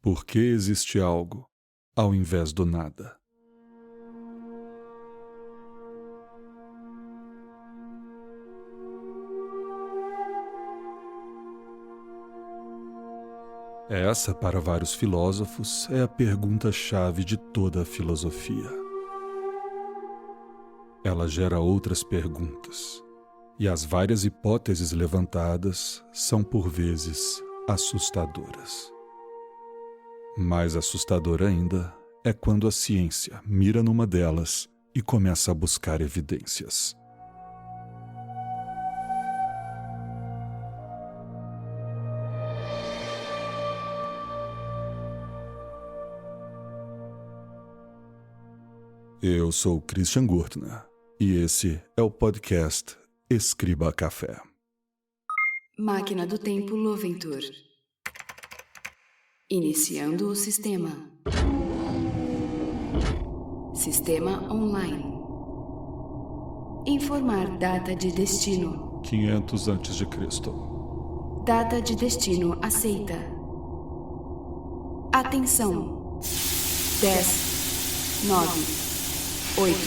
Por que existe algo ao invés do nada? Essa, para vários filósofos, é a pergunta-chave de toda a filosofia. Ela gera outras perguntas, e as várias hipóteses levantadas são, por vezes, assustadoras. Mais assustador ainda é quando a ciência mira numa delas e começa a buscar evidências. Eu sou Christian Gurtner e esse é o podcast Escriba Café. Máquina do Tempo Loventur. Iniciando o sistema. Sistema online. Informar data de destino. 500 a.C. Data de destino aceita. Atenção. 10, 9, 8,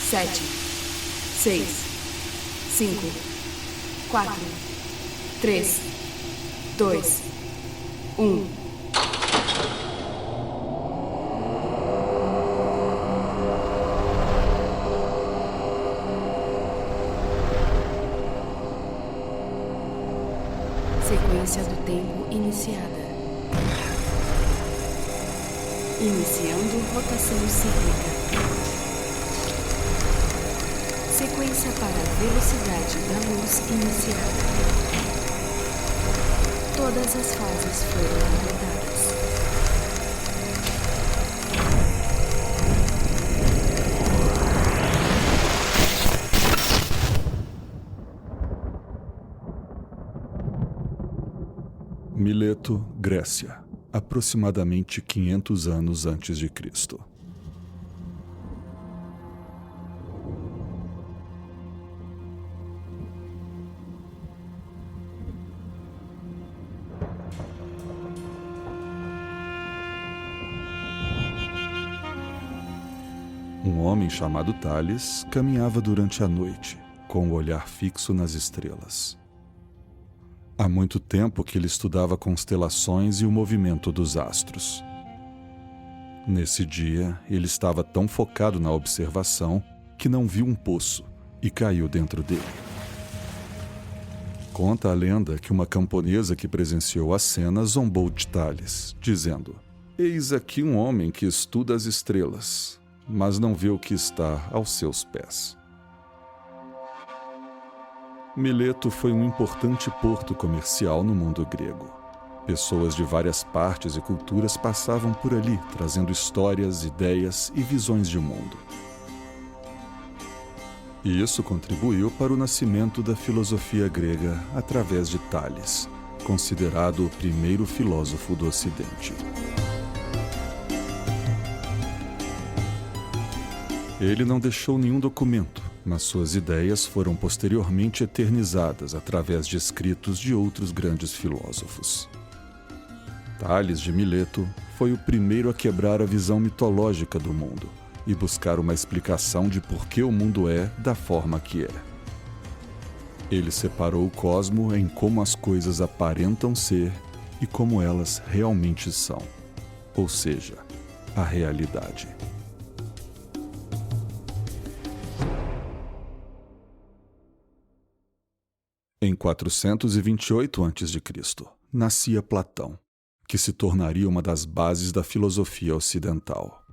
7, 6, 5, 4, 3, 2, 1. Sequência do tempo iniciada. Iniciando rotação cíclica. Sequência para a velocidade da luz iniciada. Todas as fases foram completadas. Mileto, Grécia, aproximadamente 500 anos antes de Cristo. Um homem chamado Tales caminhava durante a noite, com o olhar fixo nas estrelas. Há muito tempo que ele estudava constelações e o movimento dos astros. Nesse dia, ele estava tão focado na observação que não viu um poço e caiu dentro dele. Conta a lenda que uma camponesa que presenciou a cena zombou de Tales, dizendo: "Eis aqui um homem que estuda as estrelas, mas não vê o que está aos seus pés." Mileto foi um importante porto comercial no mundo grego. Pessoas de várias partes e culturas passavam por ali, trazendo histórias, ideias e visões de mundo. E isso contribuiu para o nascimento da filosofia grega através de Tales, considerado o primeiro filósofo do Ocidente. Ele não deixou nenhum documento, mas suas ideias foram posteriormente eternizadas através de escritos de outros grandes filósofos. Tales de Mileto foi o primeiro a quebrar a visão mitológica do mundo e buscar uma explicação de por que o mundo é da forma que é. Ele separou o cosmo em como as coisas aparentam ser e como elas realmente são, ou seja, a realidade. Em 428 a.C., nascia Platão, que se tornaria uma das bases da filosofia ocidental.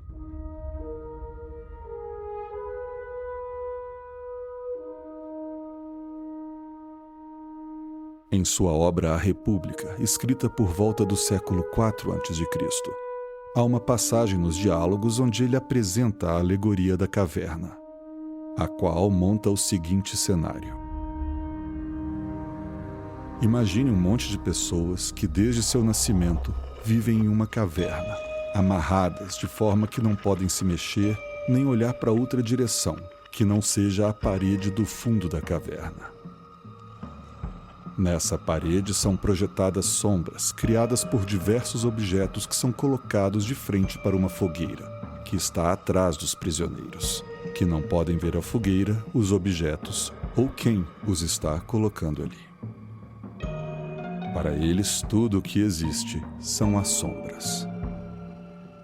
Em sua obra A República, escrita por volta do século IV a.C., há uma passagem nos diálogos onde ele apresenta a alegoria da caverna, a qual monta o seguinte cenário. Imagine um monte de pessoas que, desde seu nascimento, vivem em uma caverna, amarradas de forma que não podem se mexer nem olhar para outra direção, que não seja a parede do fundo da caverna. Nessa parede são projetadas sombras criadas por diversos objetos que são colocados de frente para uma fogueira, que está atrás dos prisioneiros, que não podem ver a fogueira, os objetos ou quem os está colocando ali. Para eles, tudo o que existe são as sombras.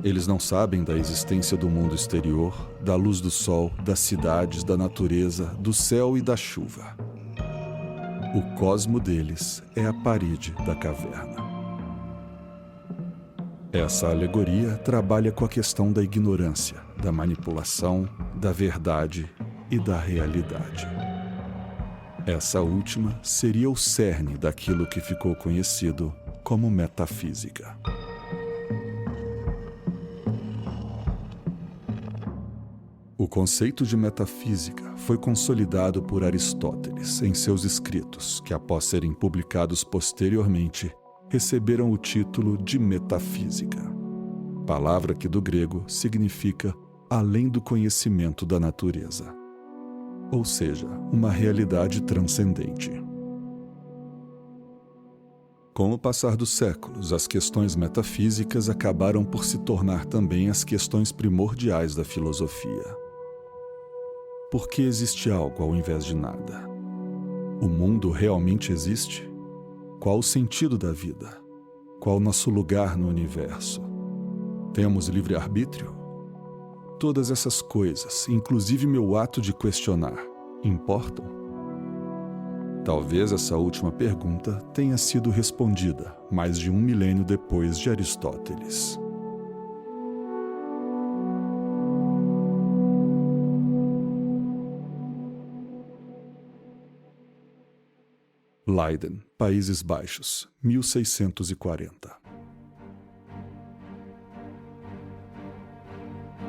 Eles não sabem da existência do mundo exterior, da luz do sol, das cidades, da natureza, do céu e da chuva. O cosmo deles é a parede da caverna. Essa alegoria trabalha com a questão da ignorância, da manipulação, da verdade e da realidade. Essa última seria o cerne daquilo que ficou conhecido como metafísica. O conceito de metafísica foi consolidado por Aristóteles em seus escritos, que após serem publicados posteriormente, receberam o título de metafísica, palavra que do grego significa além do conhecimento da natureza, ou seja, uma realidade transcendente. Com o passar dos séculos, as questões metafísicas acabaram por se tornar também as questões primordiais da filosofia. Por que existe algo ao invés de nada? O mundo realmente existe? Qual o sentido da vida? Qual o nosso lugar no universo? Temos livre-arbítrio? Todas essas coisas, inclusive meu ato de questionar, importam? Talvez essa última pergunta tenha sido respondida mais de 1 milênio depois de Aristóteles. Leiden, Países Baixos, 1640.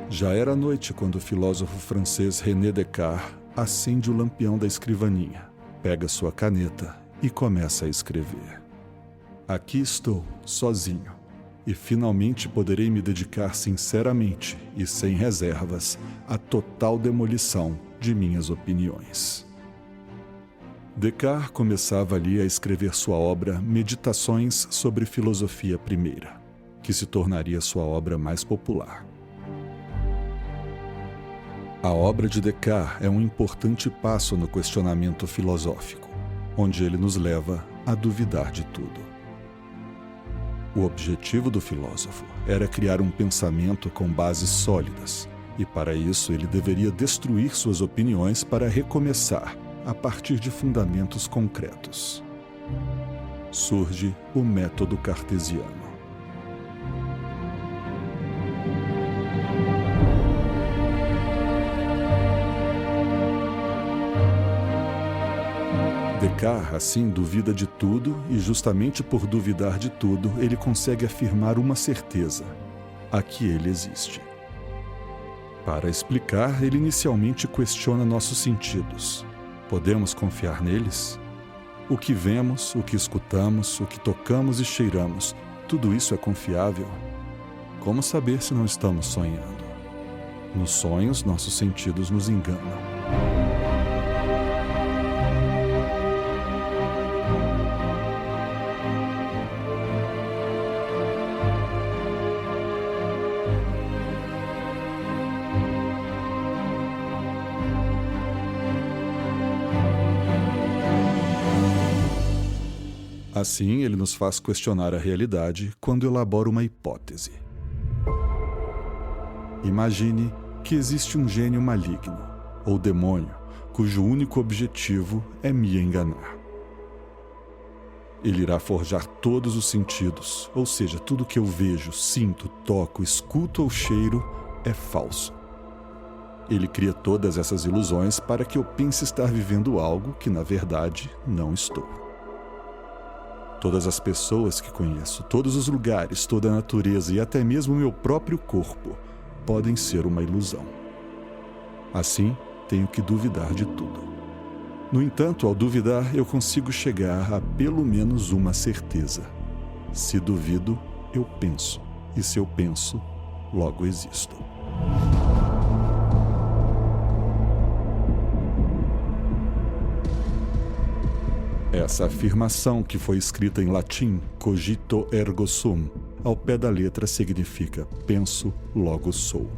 Já era noite quando o filósofo francês René Descartes acende o lampião da escrivaninha, pega sua caneta e começa a escrever. Aqui estou, sozinho, e finalmente poderei me dedicar sinceramente e sem reservas à total demolição de minhas opiniões. Descartes começava ali a escrever sua obra Meditações sobre Filosofia Primeira, que se tornaria sua obra mais popular. A obra de Descartes é um importante passo no questionamento filosófico, onde ele nos leva a duvidar de tudo. O objetivo do filósofo era criar um pensamento com bases sólidas, e para isso ele deveria destruir suas opiniões para recomeçar a partir de fundamentos concretos. Surge o método cartesiano. Descartes, assim, duvida de tudo e, justamente por duvidar de tudo, ele consegue afirmar uma certeza: a que ele existe. Para explicar, ele inicialmente questiona nossos sentidos. Podemos confiar neles? O que vemos, o que escutamos, o que tocamos e cheiramos, tudo isso é confiável? Como saber se não estamos sonhando? Nos sonhos, nossos sentidos nos enganam. Assim, ele nos faz questionar a realidade quando elabora uma hipótese. Imagine que existe um gênio maligno, ou demônio, cujo único objetivo é me enganar. Ele irá forjar todos os sentidos, ou seja, tudo que eu vejo, sinto, toco, escuto ou cheiro é falso. Ele cria todas essas ilusões para que eu pense estar vivendo algo que, na verdade, não estou. Todas as pessoas que conheço, todos os lugares, toda a natureza e até mesmo meu próprio corpo podem ser uma ilusão. Assim, tenho que duvidar de tudo. No entanto, ao duvidar, eu consigo chegar a pelo menos uma certeza. Se duvido, eu penso. E se eu penso, logo existo. Essa afirmação, que foi escrita em latim, cogito ergo sum, ao pé da letra significa penso, logo sou.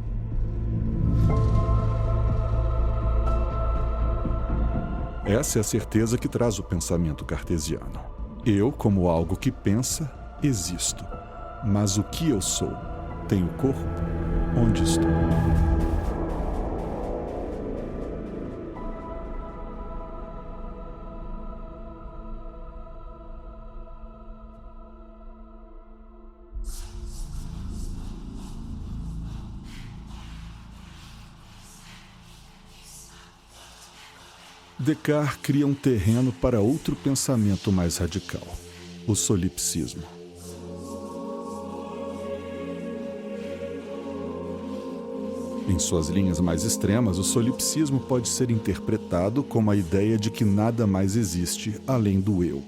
Essa é a certeza que traz o pensamento cartesiano. Eu, como algo que pensa, existo. Mas o que eu sou? Tenho corpo? Onde estou? Descartes cria um terreno para outro pensamento mais radical, o solipsismo. Em suas linhas mais extremas, o solipsismo pode ser interpretado como a ideia de que nada mais existe além do eu.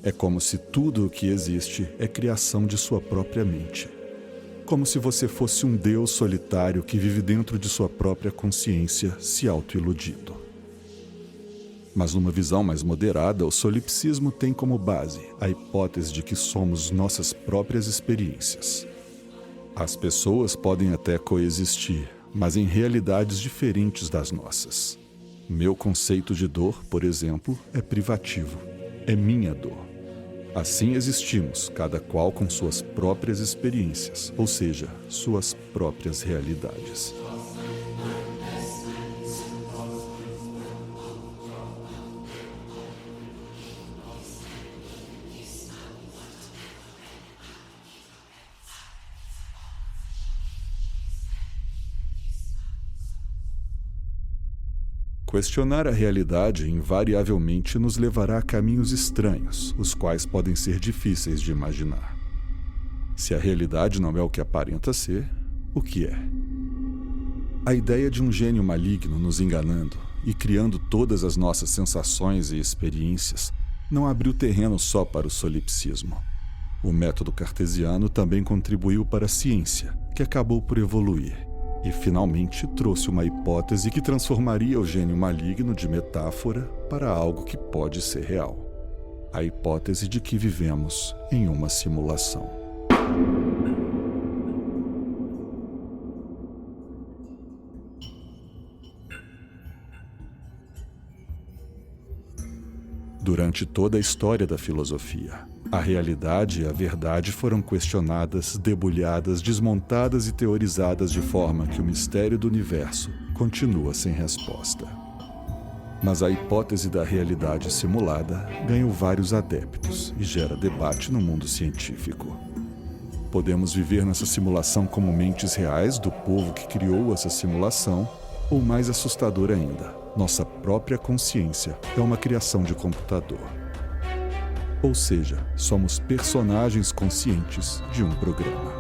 É como se tudo o que existe é criação de sua própria mente. Como se você fosse um Deus solitário que vive dentro de sua própria consciência, se auto-iludindo. Mas numa visão mais moderada, o solipsismo tem como base a hipótese de que somos nossas próprias experiências. As pessoas podem até coexistir, mas em realidades diferentes das nossas. Meu conceito de dor, por exemplo, é privativo. É minha dor. Assim existimos, cada qual com suas próprias experiências, ou seja, suas próprias realidades. Questionar a realidade invariavelmente nos levará a caminhos estranhos, os quais podem ser difíceis de imaginar. Se a realidade não é o que aparenta ser, o que é? A ideia de um gênio maligno nos enganando e criando todas as nossas sensações e experiências não abriu terreno só para o solipsismo. O método cartesiano também contribuiu para a ciência, que acabou por evoluir. E, finalmente, trouxe uma hipótese que transformaria o gênio maligno de metáfora para algo que pode ser real. A hipótese de que vivemos em uma simulação. Durante toda a história da filosofia, a realidade e a verdade foram questionadas, debulhadas, desmontadas e teorizadas de forma que o mistério do universo continua sem resposta. Mas a hipótese da realidade simulada ganhou vários adeptos e gera debate no mundo científico. Podemos viver nessa simulação como mentes reais do povo que criou essa simulação, ou mais assustador ainda, nossa própria consciência é uma criação de computador. Ou seja, somos personagens conscientes de um programa.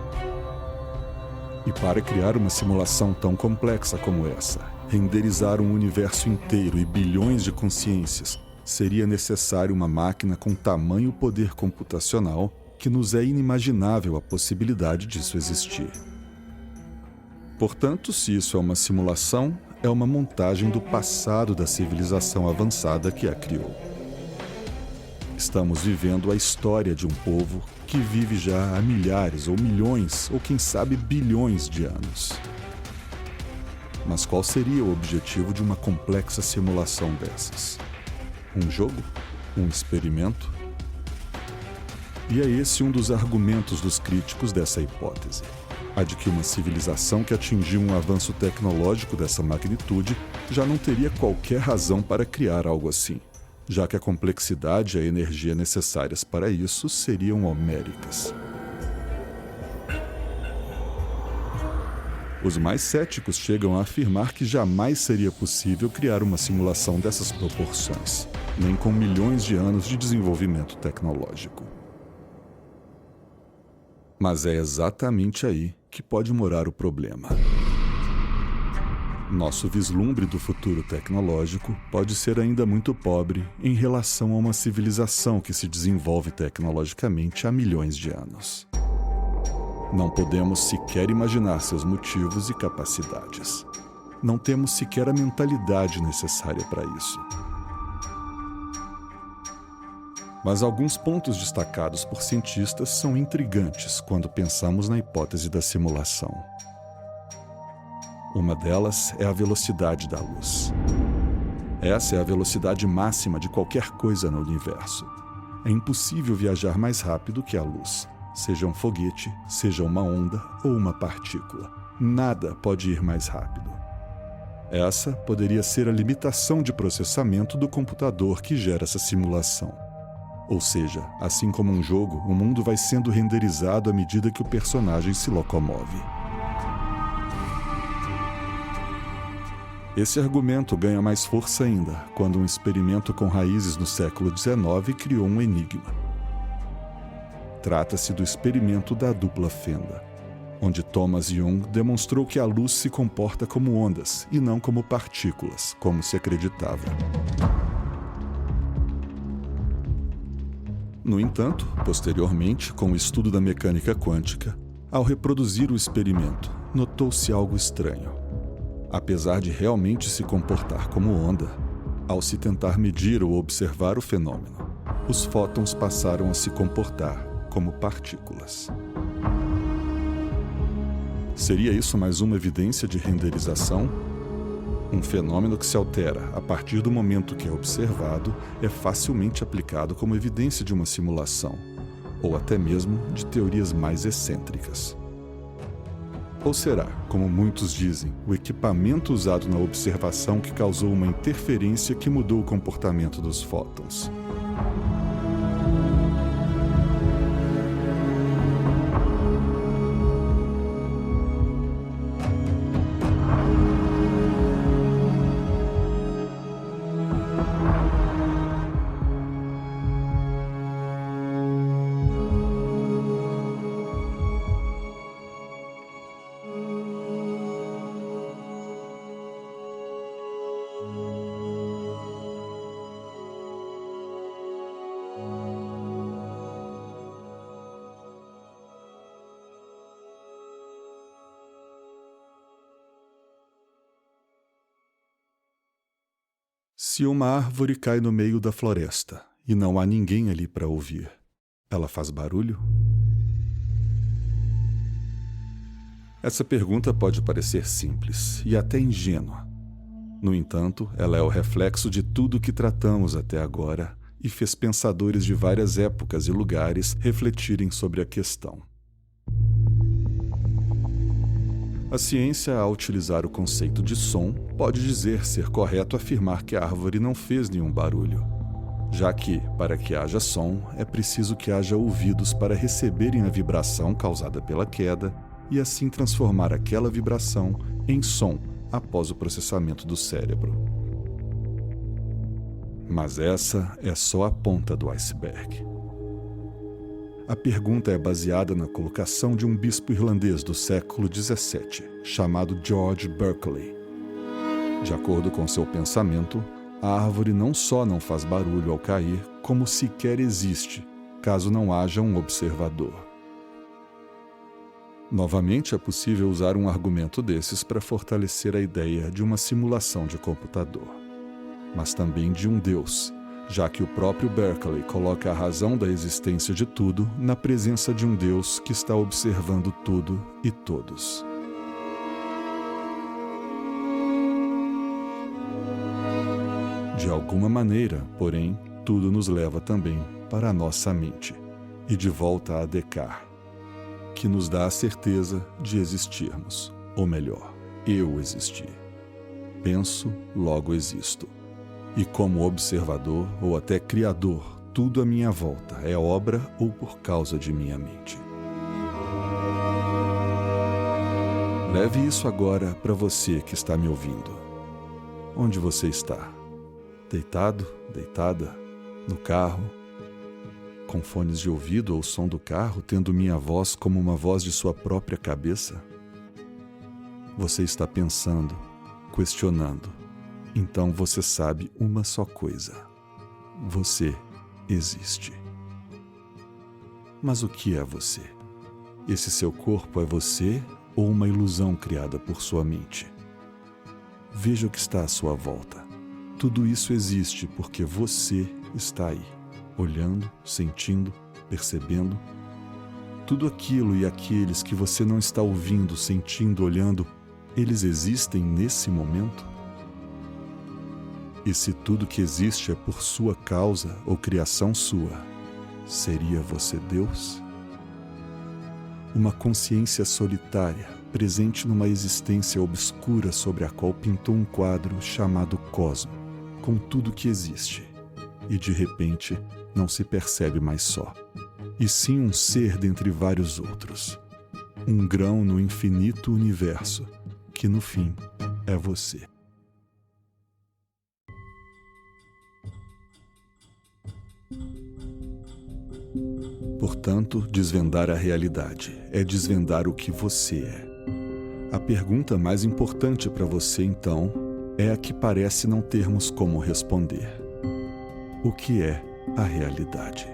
E para criar uma simulação tão complexa como essa, renderizar um universo inteiro e bilhões de consciências, seria necessário uma máquina com tamanho poder computacional que nos é inimaginável a possibilidade disso existir. Portanto, se isso é uma simulação, é uma montagem do passado da civilização avançada que a criou. Estamos vivendo a história de um povo que vive já há milhares ou milhões, ou quem sabe bilhões de anos. Mas qual seria o objetivo de uma complexa simulação dessas? Um jogo? Um experimento? E é esse um dos argumentos dos críticos dessa hipótese. A de que uma civilização que atingiu um avanço tecnológico dessa magnitude já não teria qualquer razão para criar algo assim, já que a complexidade e a energia necessárias para isso seriam homéricas. Os mais céticos chegam a afirmar que jamais seria possível criar uma simulação dessas proporções, nem com milhões de anos de desenvolvimento tecnológico. Mas é exatamente aí que pode morar o problema. Nosso vislumbre do futuro tecnológico pode ser ainda muito pobre em relação a uma civilização que se desenvolve tecnologicamente há milhões de anos. Não podemos sequer imaginar seus motivos e capacidades. Não temos sequer a mentalidade necessária para isso. Mas alguns pontos destacados por cientistas são intrigantes quando pensamos na hipótese da simulação. Uma delas é a velocidade da luz. Essa é a velocidade máxima de qualquer coisa no universo. É impossível viajar mais rápido que a luz, seja um foguete, seja uma onda ou uma partícula. Nada pode ir mais rápido. Essa poderia ser a limitação de processamento do computador que gera essa simulação. Ou seja, assim como um jogo, o mundo vai sendo renderizado à medida que o personagem se locomove. Esse argumento ganha mais força ainda quando um experimento com raízes no século XIX criou um enigma. Trata-se do experimento da dupla fenda, onde Thomas Young demonstrou que a luz se comporta como ondas e não como partículas, como se acreditava. No entanto, posteriormente, com o estudo da mecânica quântica, ao reproduzir o experimento, notou-se algo estranho. Apesar de realmente se comportar como onda, ao se tentar medir ou observar o fenômeno, os fótons passaram a se comportar como partículas. Seria isso mais uma evidência de renderização? Um fenômeno que se altera a partir do momento que é observado é facilmente aplicado como evidência de uma simulação, ou até mesmo de teorias mais excêntricas. Ou será, como muitos dizem, o equipamento usado na observação que causou uma interferência que mudou o comportamento dos fótons? Se uma árvore cai no meio da floresta e não há ninguém ali para ouvir, ela faz barulho? Essa pergunta pode parecer simples e até ingênua. No entanto, ela é o reflexo de tudo que tratamos até agora e fez pensadores de várias épocas e lugares refletirem sobre a questão. A ciência, ao utilizar o conceito de som, pode dizer ser correto afirmar que a árvore não fez nenhum barulho, já que, para que haja som, é preciso que haja ouvidos para receberem a vibração causada pela queda e assim transformar aquela vibração em som após o processamento do cérebro. Mas essa é só a ponta do iceberg. A pergunta é baseada na colocação de um bispo irlandês do século XVII, chamado George Berkeley. De acordo com seu pensamento, a árvore não só não faz barulho ao cair, como sequer existe, caso não haja um observador. Novamente, é possível usar um argumento desses para fortalecer a ideia de uma simulação de computador, mas também de um Deus, já que o próprio Berkeley coloca a razão da existência de tudo na presença de um Deus que está observando tudo e todos. De alguma maneira, porém, tudo nos leva também para a nossa mente e de volta a Descartes, que nos dá a certeza de existirmos, ou melhor, eu existir. Penso, logo existo. E como observador ou até criador, tudo à minha volta é obra ou por causa de minha mente. Leve isso agora para você que está me ouvindo. Onde você está? Deitado, deitada, no carro, com fones de ouvido ou som do carro, tendo minha voz como uma voz de sua própria cabeça? Você está pensando, questionando. Então você sabe uma só coisa: você existe. Mas o que é você? Esse seu corpo é você ou uma ilusão criada por sua mente? Veja o que está à sua volta. Tudo isso existe porque você está aí. olhando, sentindo, percebendo. Tudo aquilo e aqueles que você não está ouvindo, sentindo, olhando, eles existem nesse momento? E se tudo que existe é por sua causa ou criação sua, seria você Deus? Uma consciência solitária, presente numa existência obscura sobre a qual pintou um quadro chamado Cosmo, com tudo que existe, e de repente não se percebe mais só, e sim um ser dentre vários outros, um grão no infinito universo, que no fim é você. Portanto, desvendar a realidade é desvendar o que você é. A pergunta mais importante para você, então, é a que parece não termos como responder. O que é a realidade?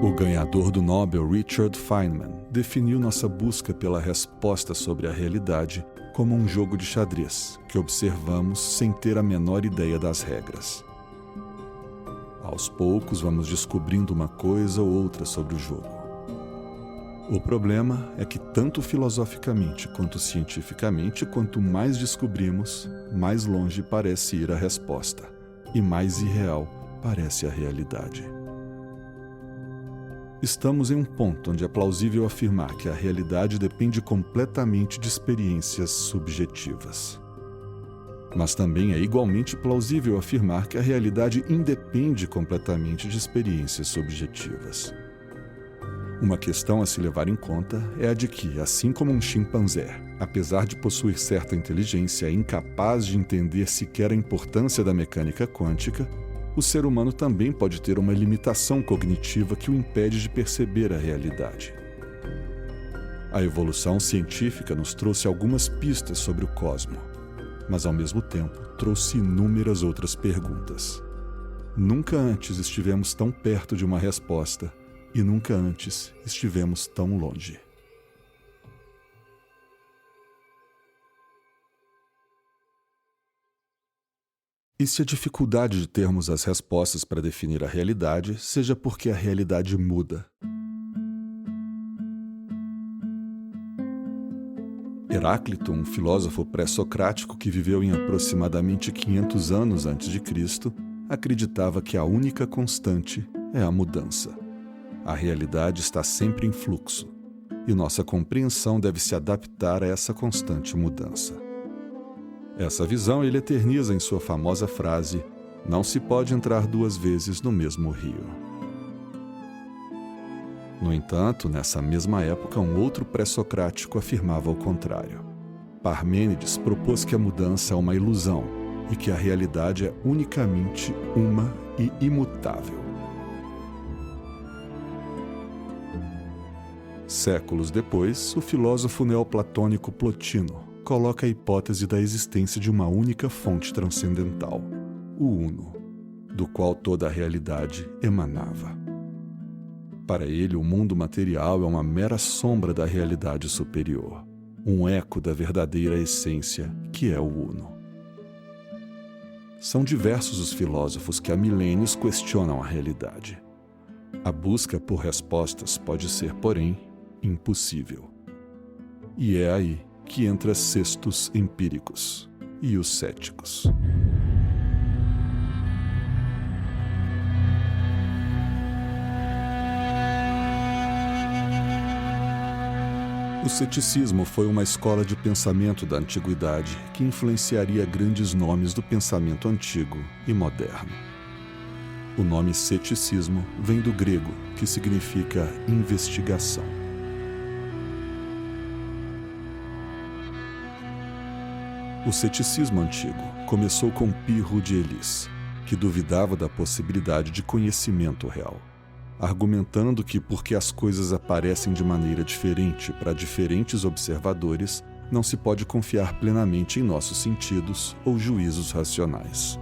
O ganhador do Nobel, Richard Feynman, definiu nossa busca pela resposta sobre a realidade como um jogo de xadrez que observamos sem ter a menor ideia das regras. Aos poucos vamos descobrindo uma coisa ou outra sobre o jogo. O problema é que tanto filosoficamente quanto cientificamente, quanto mais descobrimos, mais longe parece ir a resposta, e mais irreal parece a realidade. Estamos em um ponto onde é plausível afirmar que a realidade depende completamente de experiências subjetivas. Mas também é igualmente plausível afirmar que a realidade independe completamente de experiências subjetivas. Uma questão a se levar em conta é a de que, assim como um chimpanzé, apesar de possuir certa inteligência, é incapaz de entender sequer a importância da mecânica quântica, o ser humano também pode ter uma limitação cognitiva que o impede de perceber a realidade. A evolução científica nos trouxe algumas pistas sobre o cosmos, mas ao mesmo tempo trouxe inúmeras outras perguntas. Nunca antes estivemos tão perto de uma resposta e nunca antes estivemos tão longe. E se a dificuldade de termos as respostas para definir a realidade seja porque a realidade muda? Heráclito, um filósofo pré-socrático que viveu em aproximadamente 500 anos antes de Cristo, acreditava que a única constante é a mudança. A realidade está sempre em fluxo, e nossa compreensão deve se adaptar a essa constante mudança. Essa visão ele eterniza em sua famosa frase: "Não se pode entrar duas vezes no mesmo rio". No entanto, nessa mesma época, um outro pré-socrático afirmava o contrário. Parmênides propôs que a mudança é uma ilusão e que a realidade é unicamente uma e imutável. Séculos depois, o filósofo neoplatônico Plotino coloca a hipótese da existência de uma única fonte transcendental, o Uno, do qual toda a realidade emanava. Para ele, o mundo material é uma mera sombra da realidade superior, um eco da verdadeira essência, que é o Uno. São diversos os filósofos que há milênios questionam a realidade. A busca por respostas pode ser, porém, impossível. E é aí que entra cestos empíricos e os céticos. O ceticismo foi uma escola de pensamento da antiguidade que influenciaria grandes nomes do pensamento antigo e moderno. O nome ceticismo vem do grego, que significa investigação. O ceticismo antigo começou com Pirro de Elis, que duvidava da possibilidade de conhecimento real, argumentando que porque as coisas aparecem de maneira diferente para diferentes observadores, não se pode confiar plenamente em nossos sentidos ou juízos racionais.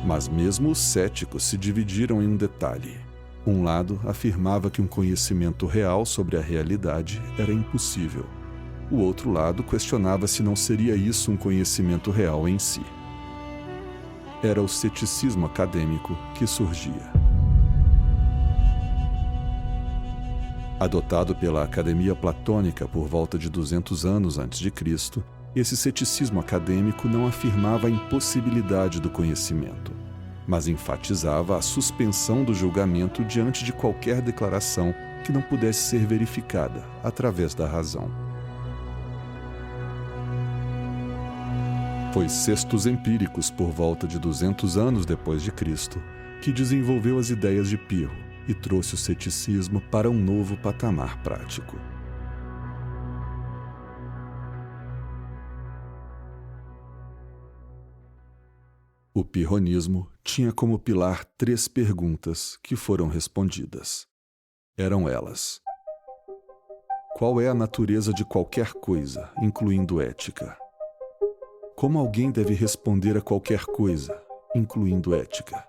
Mas mesmo os céticos se dividiram em um detalhe. Um lado afirmava que um conhecimento real sobre a realidade era impossível, o outro lado questionava se não seria isso um conhecimento real em si. Era o ceticismo acadêmico que surgia. Adotado pela Academia Platônica por volta de 200 anos antes de Cristo, esse ceticismo acadêmico não afirmava a impossibilidade do conhecimento, mas enfatizava a suspensão do julgamento diante de qualquer declaração que não pudesse ser verificada através da razão. Foi Sextus Empíricos, por volta de 200 anos depois de Cristo, que desenvolveu as ideias de Pirro e trouxe o ceticismo para um novo patamar prático. O pirronismo tinha como pilar 3 perguntas que foram respondidas. Eram elas: qual é a natureza de qualquer coisa, incluindo ética? Como alguém deve responder a qualquer coisa, incluindo ética?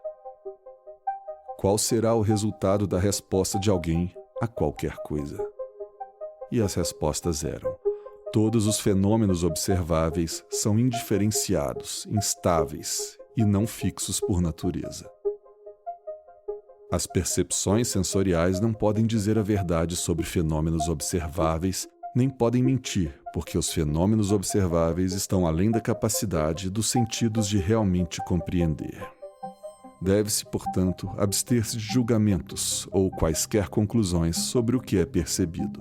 Qual será o resultado da resposta de alguém a qualquer coisa? E as respostas eram: todos os fenômenos observáveis são indiferenciados, instáveis e não fixos por natureza. As percepções sensoriais não podem dizer a verdade sobre fenômenos observáveis, nem podem mentir, porque os fenômenos observáveis estão além da capacidade dos sentidos de realmente compreender. Deve-se, portanto, abster-se de julgamentos ou quaisquer conclusões sobre o que é percebido,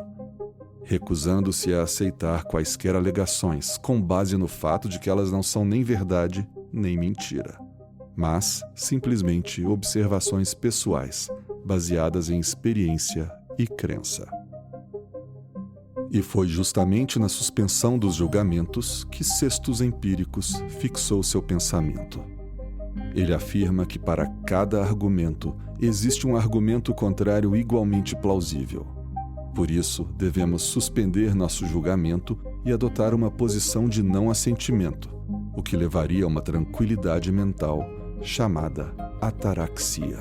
recusando-se a aceitar quaisquer alegações com base no fato de que elas não são nem verdade nem mentira, mas simplesmente observações pessoais, baseadas em experiência e crença. E foi justamente na suspensão dos julgamentos que Sextus Empíricos fixou seu pensamento. Ele afirma que para cada argumento existe um argumento contrário igualmente plausível. Por isso, devemos suspender nosso julgamento e adotar uma posição de não assentimento, o que levaria a uma tranquilidade mental chamada ataraxia.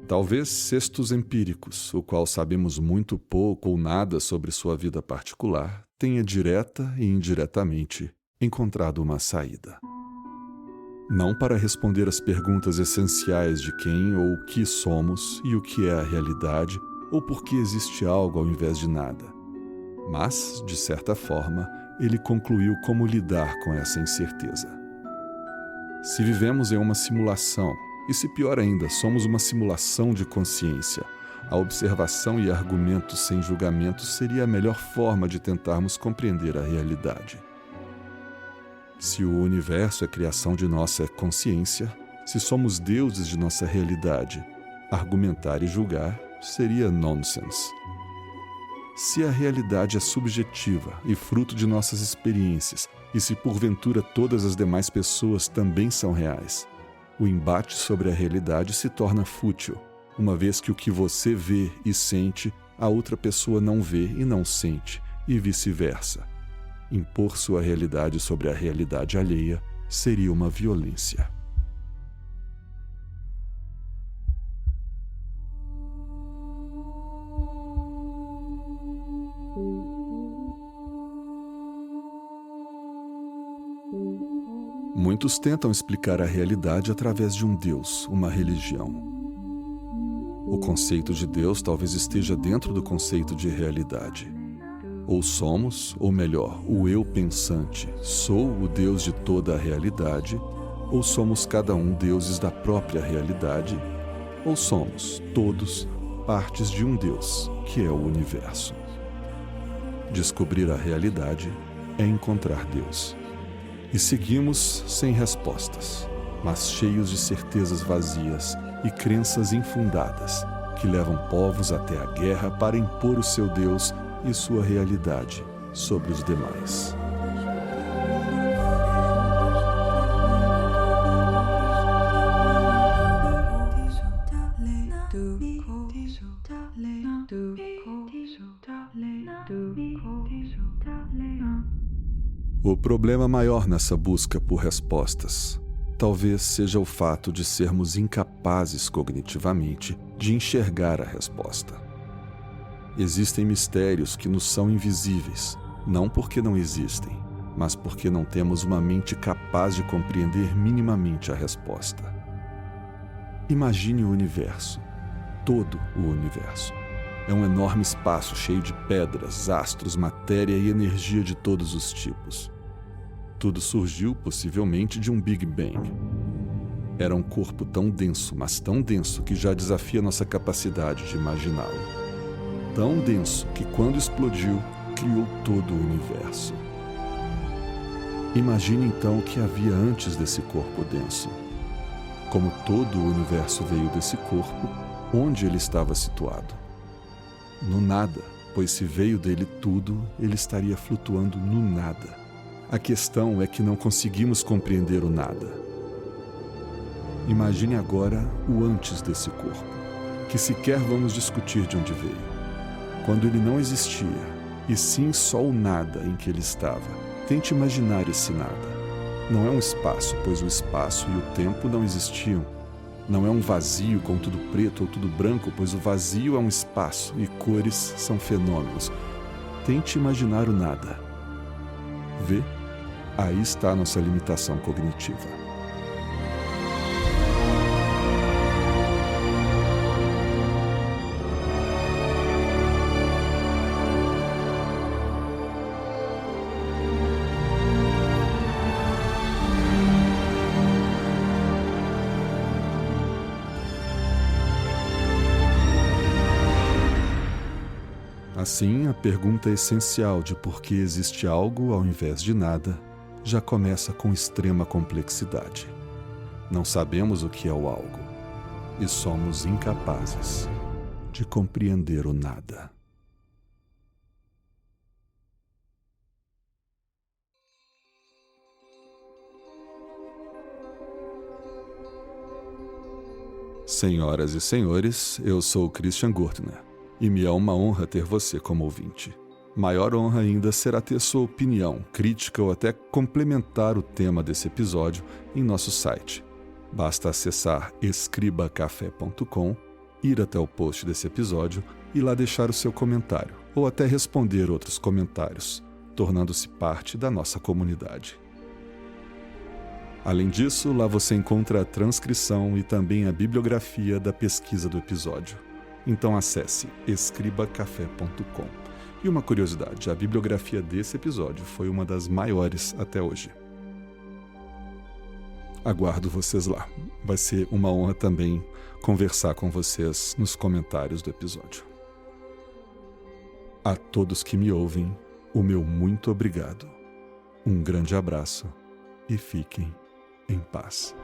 Talvez Sextus Empíricos, o qual sabemos muito pouco ou nada sobre sua vida particular, tenha direta e indiretamente encontrado uma saída. Não para responder às perguntas essenciais de quem ou o que somos e o que é a realidade, ou por que existe algo ao invés de nada. Mas, de certa forma, ele concluiu como lidar com essa incerteza. Se vivemos em uma simulação, e se pior ainda, somos uma simulação de consciência, a observação e argumentos sem julgamento seria a melhor forma de tentarmos compreender a realidade. Se o universo é criação de nossa consciência, se somos deuses de nossa realidade, argumentar e julgar seria nonsense. Se a realidade é subjetiva e fruto de nossas experiências, e se porventura todas as demais pessoas também são reais, o embate sobre a realidade se torna fútil, uma vez que o que você vê e sente, a outra pessoa não vê e não sente, e vice-versa. Impor sua realidade sobre a realidade alheia seria uma violência. Muitos tentam explicar a realidade através de um Deus, uma religião. O conceito de Deus talvez esteja dentro do conceito de realidade. Ou somos, ou melhor, o eu pensante, sou o Deus de toda a realidade, ou somos cada um deuses da própria realidade, ou somos, todos, partes de um Deus, que é o universo. Descobrir a realidade é encontrar Deus. E seguimos sem respostas, mas cheios de certezas vazias e crenças infundadas, que levam povos até a guerra para impor o seu Deus e sua realidade sobre os demais. O problema maior nessa busca por respostas talvez seja o fato de sermos incapazes cognitivamente de enxergar a resposta. Existem mistérios que nos são invisíveis, não porque não existem, mas porque não temos uma mente capaz de compreender minimamente a resposta. Imagine o universo, todo o universo. É um enorme espaço cheio de pedras, astros, matéria e energia de todos os tipos. Tudo surgiu possivelmente de um Big Bang. Era um corpo tão denso, mas tão denso que já desafia nossa capacidade de imaginá-lo. Tão denso que, quando explodiu, criou todo o universo. Imagine então o que havia antes desse corpo denso. Como todo o universo veio desse corpo, onde ele estava situado? No nada, pois se veio dele tudo, ele estaria flutuando no nada. A questão é que não conseguimos compreender o nada. Imagine agora o antes desse corpo, que sequer vamos discutir de onde veio. Quando ele não existia, e sim só o nada em que ele estava. Tente imaginar esse nada. Não é um espaço, pois o espaço e o tempo não existiam. Não é um vazio com tudo preto ou tudo branco, pois o vazio é um espaço e cores são fenômenos. Tente imaginar o nada. Vê? Aí está a nossa limitação cognitiva. Assim, a pergunta essencial de por que existe algo ao invés de nada já começa com extrema complexidade. Não sabemos o que é o algo e somos incapazes de compreender o nada. Senhoras e senhores, eu sou Christian Gurtner. E me é uma honra ter você como ouvinte. Maior honra ainda será ter sua opinião, crítica ou até complementar o tema desse episódio em nosso site. Basta acessar escribacafé.com, ir até o post desse episódio e lá deixar o seu comentário, ou até responder outros comentários, tornando-se parte da nossa comunidade. Além disso, lá você encontra a transcrição e também a bibliografia da pesquisa do episódio. Então acesse escribacafé.com. E uma curiosidade, a bibliografia desse episódio foi uma das maiores até hoje. Aguardo vocês lá. Vai ser uma honra também conversar com vocês nos comentários do episódio. A todos que me ouvem, o meu muito obrigado. Um grande abraço e fiquem em paz.